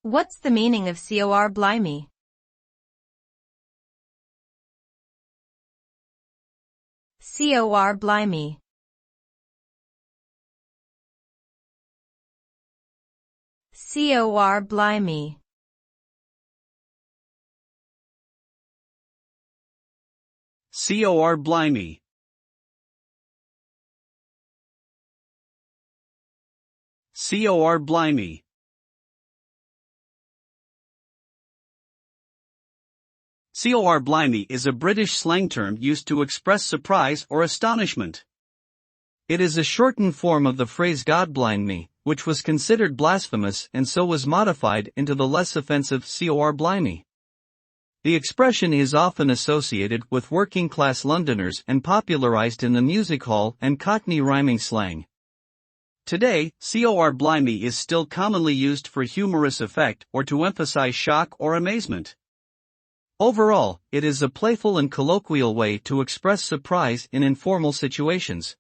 What's the meaning of cor blimey? Cor blimey. Cor blimey. Cor blimey. Cor blimey. Cor blimey is a British slang term used to express surprise or astonishment. It is a shortened form of the phrase God blind me, which was considered blasphemous and so was modified into the less offensive cor blimey. The expression is often associated with working-class Londoners and popularized in the music hall and Cockney rhyming slang. Today, cor blimey is still commonly used for humorous effect or to emphasize shock or amazement. Overall, it is a playful and colloquial way to express surprise in informal situations.